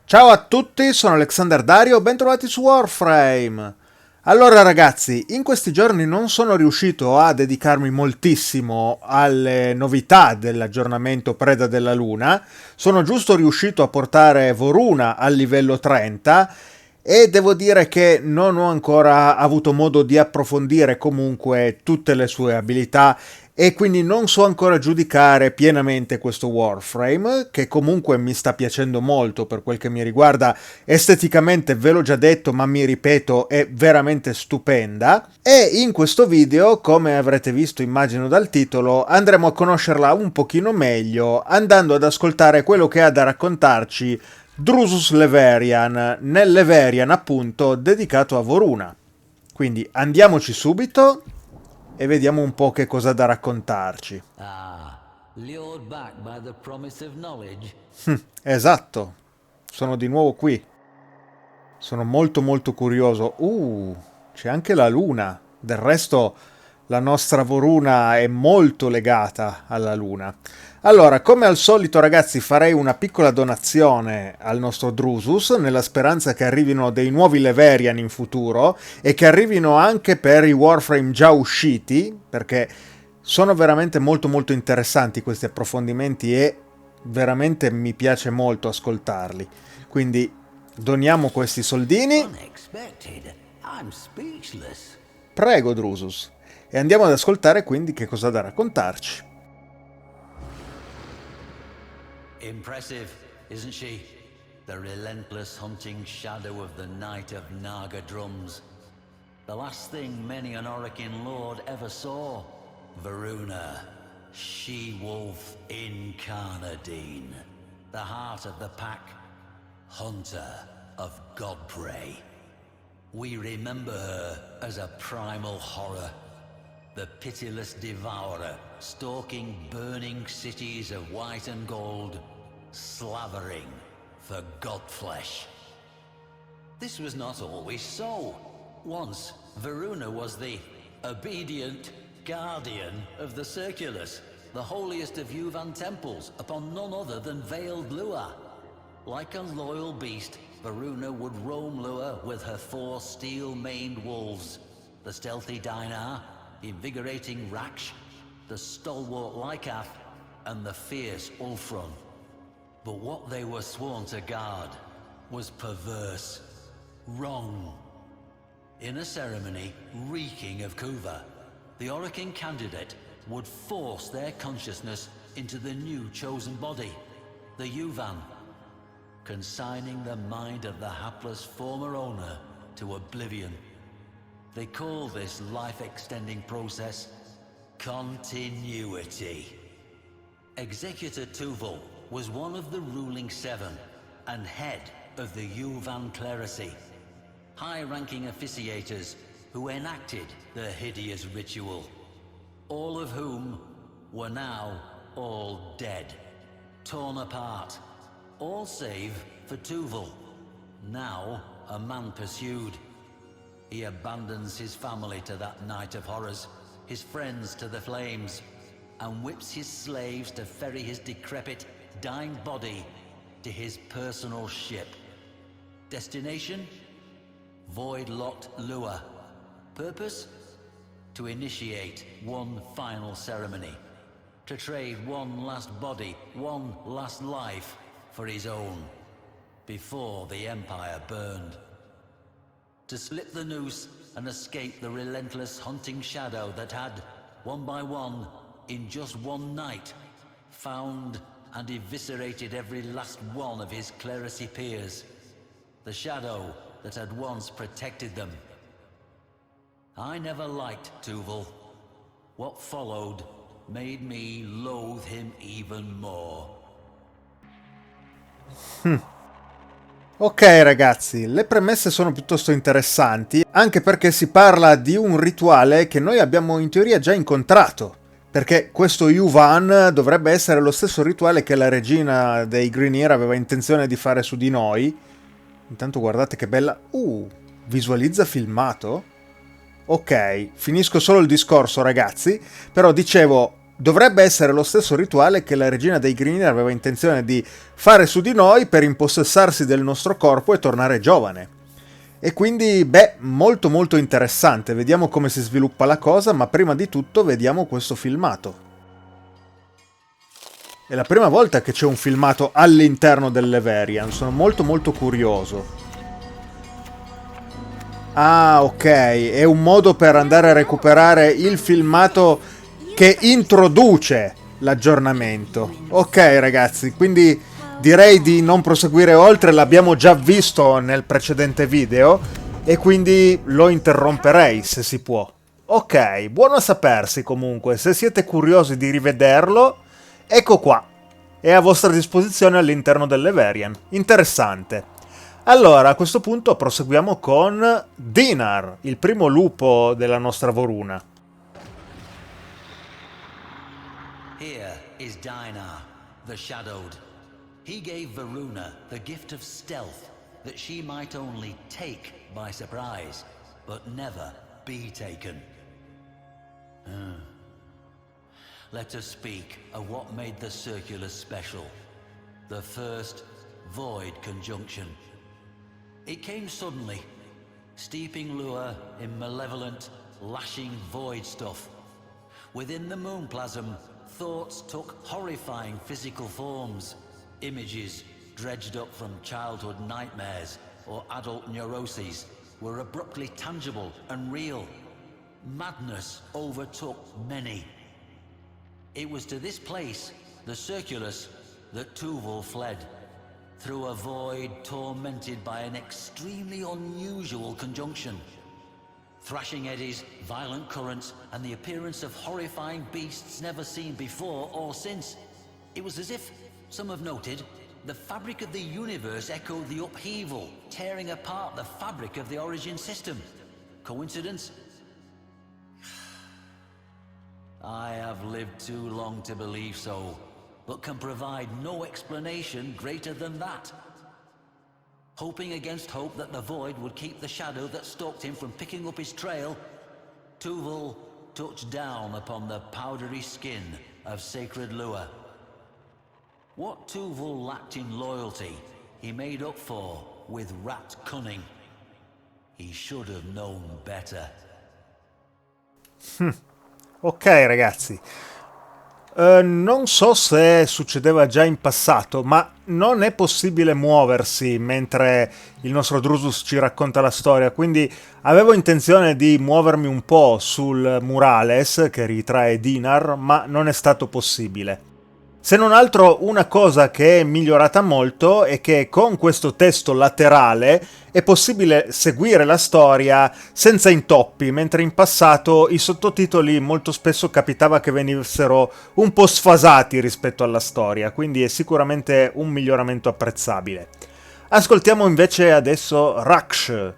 Ciao a tutti, sono Alexanderdario, bentrovati su Warframe. Allora ragazzi, in questi giorni non sono riuscito a dedicarmi moltissimo alle novità dell'aggiornamento Preda della Luna, sono giusto riuscito a portare Voruna al livello 30 e devo dire che non ho ancora avuto modo di approfondire comunque tutte le sue abilità e quindi non so ancora giudicare pienamente questo Warframe, che comunque mi sta piacendo molto per quel che mi riguarda. Esteticamente ve l'ho già detto, ma mi ripeto, è veramente stupenda. E in questo video, come avrete visto immagino dal titolo, andremo a conoscerla un pochino meglio, andando ad ascoltare quello che ha da raccontarci Drusus Leverian, nel Leverian appunto dedicato a Voruna. Quindi andiamoci subito e vediamo un po' che cosa ha da raccontarci. Lured back by the promise of knowledge. Esatto, sono di nuovo qui. Sono molto curioso. C'è anche la luna. Del resto la nostra Voruna è molto legata alla luna. Allora, come al solito ragazzi, farei una piccola donazione al nostro Drusus, nella speranza che arrivino dei nuovi Leverian in futuro e che arrivino anche per i Warframe già usciti, perché sono veramente molto interessanti questi approfondimenti e veramente mi piace molto ascoltarli. Quindi doniamo questi soldini. Unexpected. I'm speechless. Prego, Drusus. E andiamo ad ascoltare quindi che cosa ha da raccontarci. Impressive, isn't she? The relentless hunting shadow of the Night of Naga Drums. The last thing many an Orokin lord ever saw. Voruna, she-wolf incarnadine. The heart of the pack. Hunter of godprey. We remember her as a primal horror. The pitiless devourer, stalking burning cities of white and gold, slavering for godflesh. This was not always so. Once, Voruna was the obedient guardian of the Circulus, the holiest of Yuvan temples, upon none other than veiled Lua. Like a loyal beast, Voruna would roam Lua with her 4 steel-maned wolves, the stealthy Dinar, invigorating Raksh, the stalwart Lycath, and the fierce Ulfron. But what they were sworn to guard was perverse, wrong. In a ceremony reeking of Kuva, the Orokin candidate would force their consciousness into the new chosen body, the Yuvan, consigning the mind of the hapless former owner to oblivion. They call this life-extending process continuity. Executor Tuval was one of the ruling 7 and head of the Yuvan clerisy, high-ranking officiators who enacted the hideous ritual, all of whom were now all dead, torn apart, all save for Tuval, now a man pursued. He abandons his family to that night of horrors, his friends to the flames, and whips his slaves to ferry his decrepit, dying body to his personal ship. Destination? Void-locked Lua. Purpose? To initiate one final ceremony. To trade one last body, one last life for his own, before the Empire burned. To slip the noose and escape the relentless hunting shadow that had, one by one, in just one night, found and eviscerated every last one of his clerisy peers. The shadow that had once protected them. I never liked Tuval. What followed made me loathe him even more. Ok ragazzi, le premesse sono piuttosto interessanti, anche perché si parla di un rituale che noi abbiamo in teoria già incontrato, perché questo Yuvan dovrebbe essere lo stesso rituale che la regina dei Greenear aveva intenzione di fare su di noi. Intanto guardate che bella... visualizza filmato? Ok, finisco solo il discorso ragazzi, però dicevo, Dovrebbe essere lo stesso rituale che la regina dei Grini aveva intenzione di fare su di noi per impossessarsi del nostro corpo e tornare giovane. E quindi, molto molto interessante. Vediamo come si sviluppa la cosa, ma prima di tutto vediamo questo filmato. È la prima volta che c'è un filmato all'interno del Leverian, sono molto molto curioso. Ah, ok, è un modo per andare a recuperare il filmato che introduce l'aggiornamento. Ok ragazzi, quindi direi di non proseguire oltre, l'abbiamo già visto nel precedente video e quindi lo interromperei se si può. Ok, buono a sapersi comunque, se siete curiosi di rivederlo, ecco qua, è a vostra disposizione all'interno del Leverian. Interessante. Allora, a questo punto proseguiamo con Dinar, il primo lupo della nostra Voruna. Here is Dinar, the Shadowed. He gave Voruna the gift of stealth, that she might only take by surprise, but never be taken. Let us speak of what made the Circulus special. The first void conjunction. It came suddenly, steeping Lua in malevolent, lashing void stuff. Within the moonplasm, thoughts took horrifying physical forms. Images dredged up from childhood nightmares or adult neuroses were abruptly tangible and real. Madness overtook many. It was to this place, the Circulus, that Tuval fled, through a void tormented by an extremely unusual conjunction. Thrashing eddies, violent currents, and the appearance of horrifying beasts never seen before or since. It was as if, some have noted, the fabric of the universe echoed the upheaval, tearing apart the fabric of the origin system. Coincidence? I have lived too long to believe so, but can provide no explanation greater than that. Hoping against hope that the void would keep the shadow that stalked him from picking up his trail, Tuval touched down upon the powdery skin of sacred Lua. What Tuval lacked in loyalty, he made up for with rat cunning. He should have known better. Ok ragazzi, non so se succedeva già in passato, ma non è possibile muoversi mentre il nostro Drusus ci racconta la storia, quindi avevo intenzione di muovermi un po' sul murales che ritrae Dinar, ma non è stato possibile. Se non altro, una cosa che è migliorata molto è che con questo testo laterale è possibile seguire la storia senza intoppi, mentre in passato i sottotitoli molto spesso capitava che venissero un po' sfasati rispetto alla storia, quindi è sicuramente un miglioramento apprezzabile. Ascoltiamo invece adesso Raksh.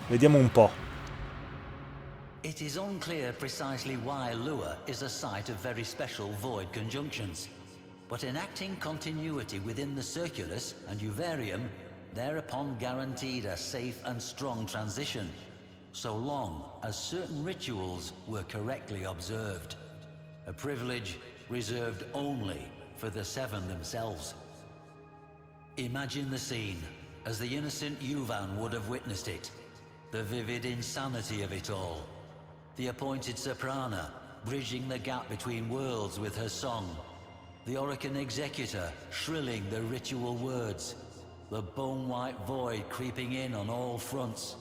Vediamo un po'. It is unclear precisely why Lua is a site of very special void conjunctions, but enacting continuity within the Circulus and Uvarium thereupon guaranteed a safe and strong transition, so long as certain rituals were correctly observed. A privilege reserved only for the Seven themselves. Imagine the scene as the innocent Yuvan would have witnessed it, the vivid insanity of it all. The appointed soprana, bridging the gap between worlds with her song. The Orican executor, shrilling the ritual words. The bone-white void creeping in on all fronts.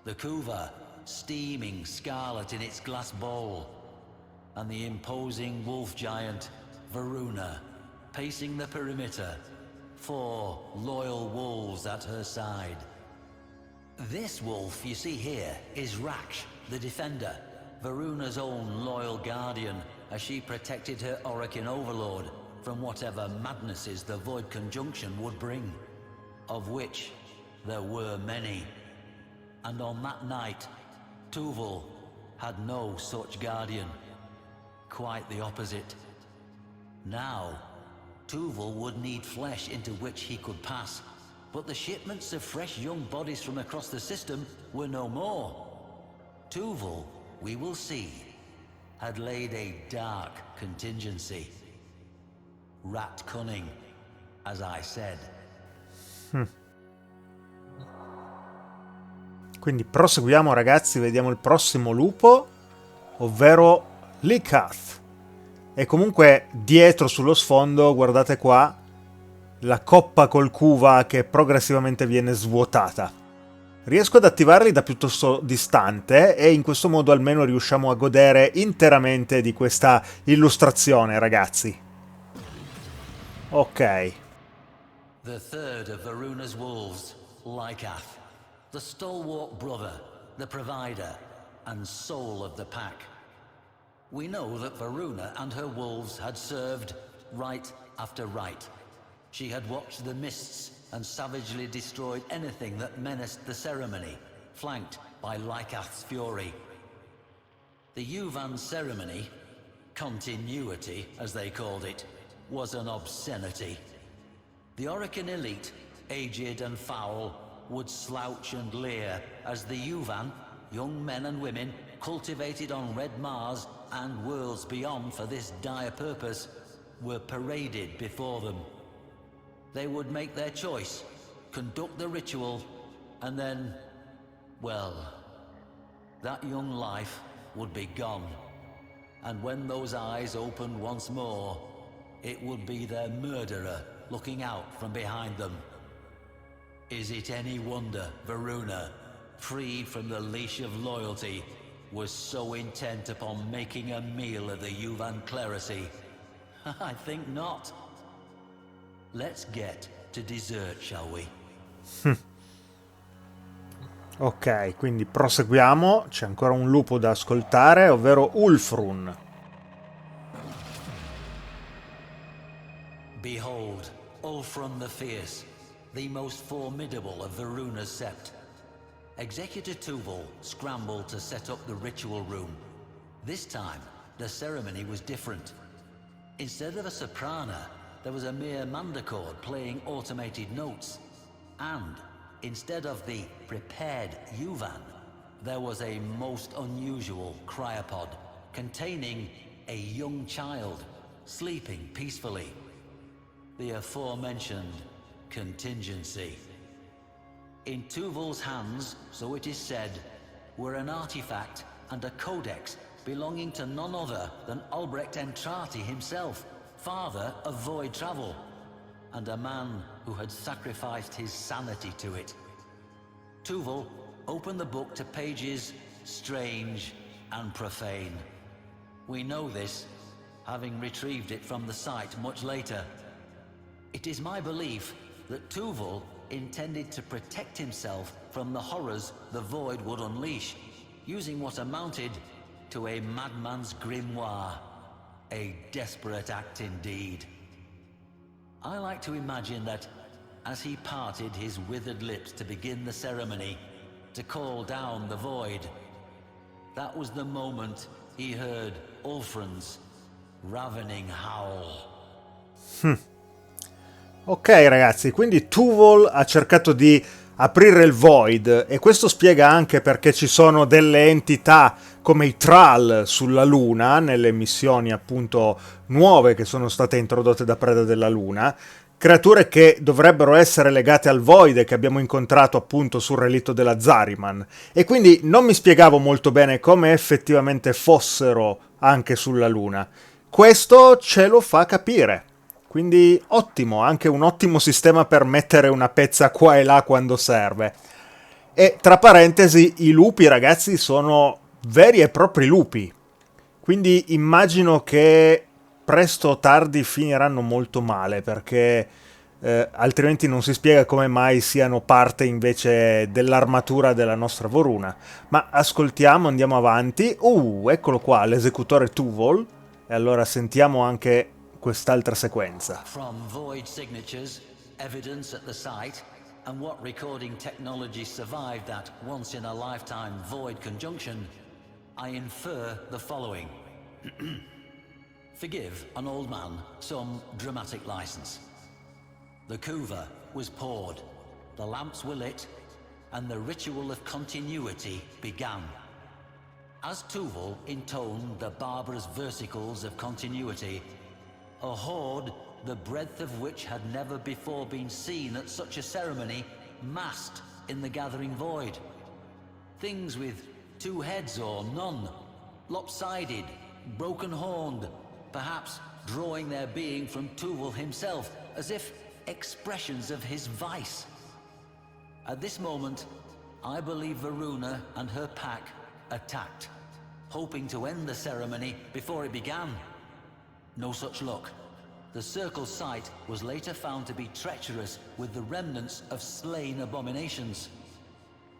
The Kuva, steaming scarlet in its glass bowl. And the imposing wolf giant, Voruna, pacing the perimeter. 4 loyal wolves at her side. This wolf you see here is Raksh, the Defender, Voruna's own loyal guardian, as she protected her Orokin overlord from whatever madnesses the Void Conjunction would bring, of which there were many. And on that night, Tuval had no such guardian. Quite the opposite. Now, Tuval would need flesh into which he could pass, but the shipments of fresh young bodies from across the system were no more. Tuval, we will see, had laid a dark contingency. Rat cunning, as I said. Quindi proseguiamo, ragazzi, vediamo il prossimo lupo, ovvero Licantropo. E comunque dietro sullo sfondo, guardate qua, la coppa col cuva che progressivamente viene svuotata. Riesco ad attivarli da piuttosto distante e in questo modo almeno riusciamo a godere interamente di questa illustrazione, ragazzi. Ok. The third of Varuna's wolves, Licantropo, the stalwart brother, the provider, and soul of the pack. We know that Voruna and her wolves had served rite after rite. She had watched the mists and savagely destroyed anything that menaced the ceremony, flanked by Licantropo's fury. The Yuvan ceremony, continuity as they called it, was an obscenity. The Orokin elite, aged and foul, would slouch and leer as the Yuvan, young men and women, cultivated on Red Mars and worlds beyond for this dire purpose, were paraded before them. They would make their choice, conduct the ritual, and then, well, that young life would be gone. And when those eyes opened once more, it would be their murderer looking out from behind them. Is it any wonder Voruna, freed from the leash of loyalty, was so intent upon making a meal of the Yuvan clerisy? I think not. Let's get to dessert, shall we? Ok, quindi proseguiamo. C'è ancora un lupo da ascoltare, ovvero Ulfrun. Behold, Ulfrun the Fierce, the most formidable of Varuna's sept. Executor Tuvul scrambled to set up the ritual room. This time, the ceremony was different. Instead of a soprana, there was a mere mandochord playing automated notes. And instead of the prepared Yuvan, there was a most unusual cryopod containing a young child sleeping peacefully. The aforementioned contingency. In Tuvul's hands, so it is said, were an artifact and a codex belonging to none other than Albrecht Entrati himself, father of void travel, and a man who had sacrificed his sanity to it. Tuvul opened the book to pages strange and profane. We know this, having retrieved it from the site much later. It is my belief that Tuvul intended to protect himself from the horrors the void would unleash, using what amounted to a madman's grimoire. A desperate act indeed. I like to imagine that as he parted his withered lips to begin the ceremony, to call down the void, that was the moment he heard Ulfrun's ravening howl. Ok ragazzi, quindi Tuvul ha cercato di aprire il Void e questo spiega anche perché ci sono delle entità come i Thrall sulla Luna, nelle missioni appunto nuove che sono state introdotte da Preda della Luna, creature che dovrebbero essere legate al Void e che abbiamo incontrato appunto sul relitto della Zariman, e quindi non mi spiegavo molto bene come effettivamente fossero anche sulla Luna. Questo ce lo fa capire. Quindi ottimo, anche un ottimo sistema per mettere una pezza qua e là quando serve. E tra parentesi, i lupi ragazzi sono veri e propri lupi. Quindi immagino che presto o tardi finiranno molto male, perché altrimenti non si spiega come mai siano parte invece dell'armatura della nostra Voruna. Ma ascoltiamo, andiamo avanti. Eccolo qua, l'esecutore Tuvul. E allora sentiamo anche quest'altra sequenza. From void signatures, evidence at the site, and what recording technology survived that once-in-a-lifetime void conjunction, I infer the following. Forgive an old man some dramatic license. The kuva was poured, the lamps were lit, and the ritual of continuity began. As Tuval intoned the barbarous versicles of continuity, a horde the breadth of which had never before been seen at such a ceremony massed in the gathering void. Things with 2 heads or none, lopsided, broken-horned, perhaps drawing their being from Tuval himself, as if expressions of his vice. At this moment, I believe Voruna and her pack attacked, hoping to end the ceremony before it began. No such luck. The circle's site was later found to be treacherous with the remnants of slain abominations.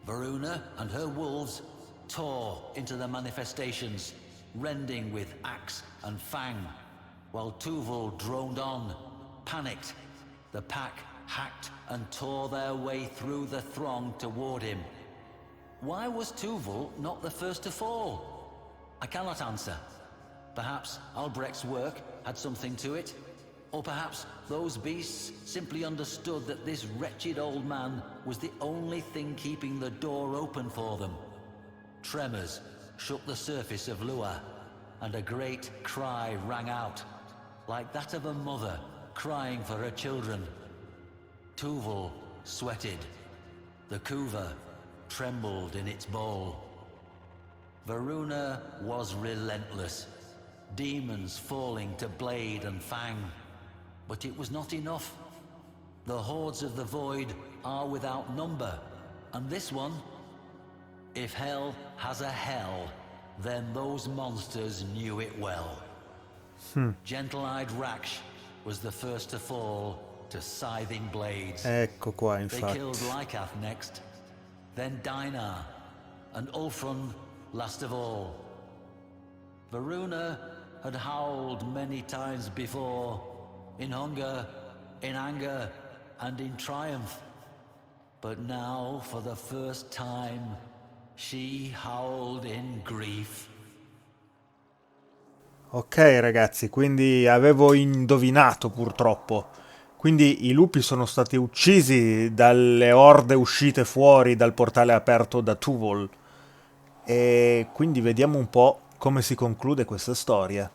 Voruna and her wolves tore into the manifestations, rending with axe and fang, while Tuval droned on, panicked. The pack hacked and tore their way through the throng toward him. Why was Tuval not the first to fall? I cannot answer. Perhaps Albrecht's work had something to it, or perhaps those beasts simply understood that this wretched old man was the only thing keeping the door open for them. Tremors shook the surface of Lua, and a great cry rang out, like that of a mother crying for her children. Tuval sweated. The kuva trembled in its bowl. Voruna was relentless, demons falling to blade and fang. But it was not enough. The hordes of the void are without number, and this one, if hell has a hell, then those monsters knew it well. Gentle-eyed Raksh was the first to fall to scything blades. Ecco qua, They infatti. killed Lycath next, then Dinar, and Ulfrun last of all. Voruna had howled many times before, in hunger, in anger, and in triumph. But now, for the first time, she howled in grief. Ok ragazzi, quindi avevo indovinato purtroppo. Quindi i lupi sono stati uccisi dalle orde uscite fuori dal portale aperto da Tuval. E quindi vediamo un po' come si conclude questa storia.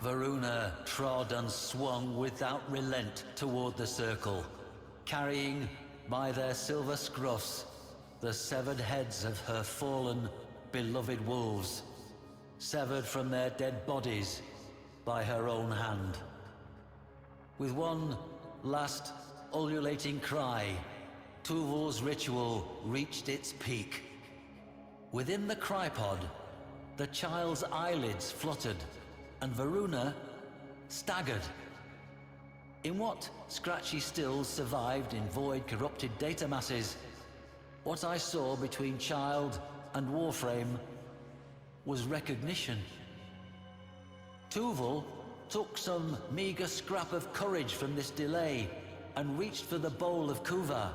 Voruna trod and swung without relent toward the circle, carrying by their silver scruffs the severed heads of her fallen, beloved wolves, severed from their dead bodies by her own hand. With one last ululating cry, Tuval's ritual reached its peak. Within the crypod, the child's eyelids fluttered, and Voruna staggered. In what scratchy stills survived in void-corrupted data masses, what I saw between child and Warframe was recognition. Tuval took some meager scrap of courage from this delay and reached for the bowl of Kuva,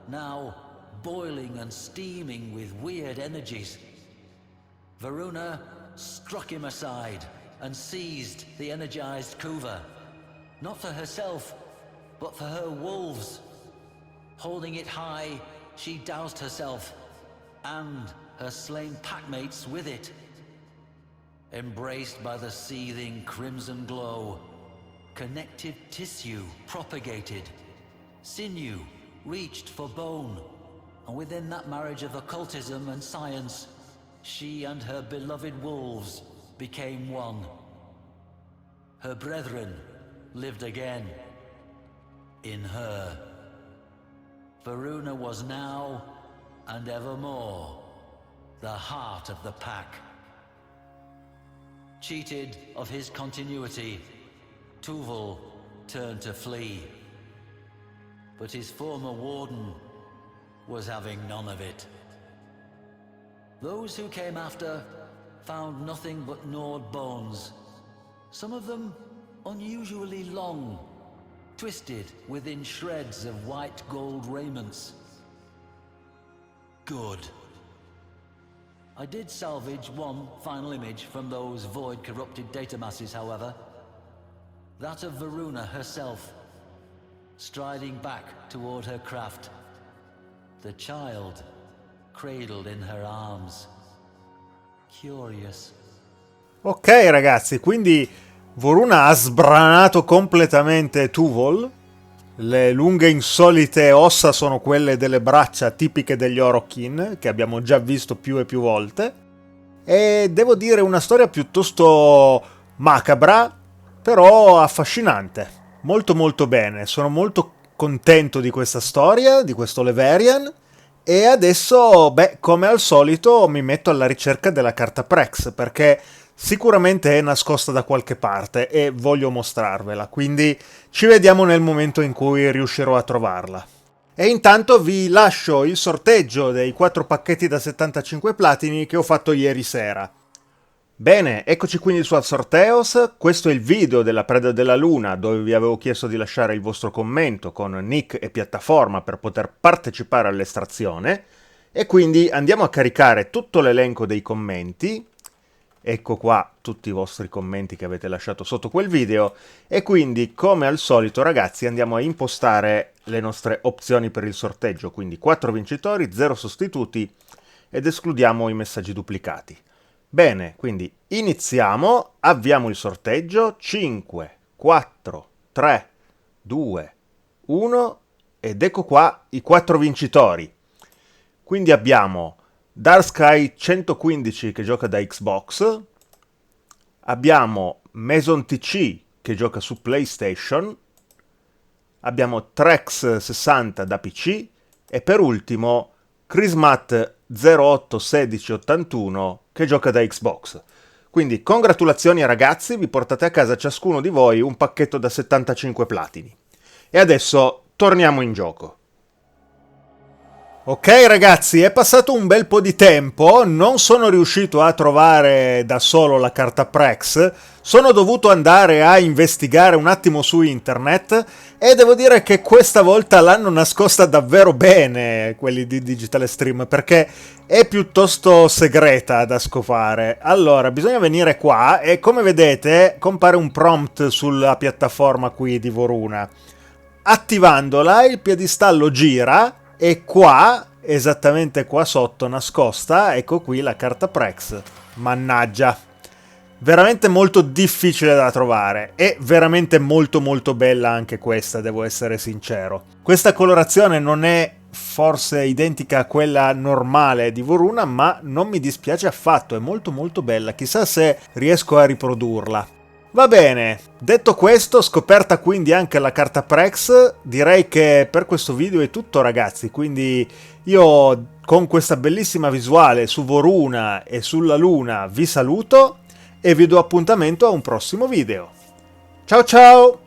now boiling and steaming with weird energies. Voruna struck him aside and seized the energized Kuva, not for herself, but for her wolves. Holding it high, she doused herself and her slain packmates with it. Embraced by the seething crimson glow, connective tissue propagated, sinew reached for bone, and within that marriage of occultism and science, she and her beloved wolves became one. Her brethren lived again in her. Voruna was now and evermore the heart of the pack. Cheated of his continuity, Tuval turned to flee. But his former warden was having none of it. Those who came after found nothing but gnawed bones, some of them unusually long, twisted within shreds of white gold raiments. Good. I did salvage one final image from those void-corrupted data masses, however. That of Voruna herself, striding back toward her craft. The child cradled in her arms. Curious. Ok ragazzi, quindi Voruna ha sbranato completamente Tuvol. Le lunghe insolite ossa sono quelle delle braccia tipiche degli Orokin, che abbiamo già visto più e più volte. E devo dire una storia piuttosto macabra, però affascinante. Molto molto bene, sono molto contento di questa storia, di questo Leverian. E adesso, beh, come al solito mi metto alla ricerca della carta Prex, perché sicuramente è nascosta da qualche parte e voglio mostrarvela, quindi ci vediamo nel momento in cui riuscirò a trovarla. E intanto vi lascio il sorteggio dei 4 pacchetti da 75 platini che ho fatto ieri sera. Bene, eccoci quindi su Sorteos. Questo è il video della Preda della Luna, dove vi avevo chiesto di lasciare il vostro commento con nick e piattaforma per poter partecipare all'estrazione. E quindi andiamo a caricare tutto l'elenco dei commenti. Ecco qua tutti i vostri commenti che avete lasciato sotto quel video. E quindi, come al solito ragazzi, andiamo a impostare le nostre opzioni per il sorteggio. Quindi 4 vincitori, 0 sostituti ed escludiamo i messaggi duplicati. Bene, quindi iniziamo, avviamo il sorteggio, 5, 4, 3, 2, 1 ed ecco qua i 4 vincitori. Quindi abbiamo Darsky 115 che gioca da Xbox, abbiamo Mason TC che gioca su PlayStation, abbiamo Trex 60 da PC e per ultimo Chrismat 081681 che gioca da Xbox. Quindi congratulazioni ragazzi, vi portate a casa ciascuno di voi un pacchetto da 75 platini. E adesso torniamo in gioco. Ok ragazzi, è passato un bel po' di tempo, non sono riuscito a trovare da solo la carta Prex, sono dovuto andare a investigare un attimo su internet e devo dire che questa volta l'hanno nascosta davvero bene quelli di Digital Stream, perché è piuttosto segreta da scovare. Allora, bisogna venire qua e come vedete compare un prompt sulla piattaforma qui di Voruna. Attivandola il piedistallo gira e qua, esattamente qua sotto nascosta, ecco qui la carta Prex. Mannaggia. Veramente molto difficile da trovare e veramente molto molto bella anche questa, devo essere sincero. Questa colorazione non è forse identica a quella normale di Voruna, ma non mi dispiace affatto, è molto molto bella, chissà se riesco a riprodurla. Va bene, detto questo, scoperta quindi anche la carta Prex, direi che per questo video è tutto ragazzi, quindi io con questa bellissima visuale su Voruna e sulla Luna vi saluto e vi do appuntamento a un prossimo video. Ciao ciao!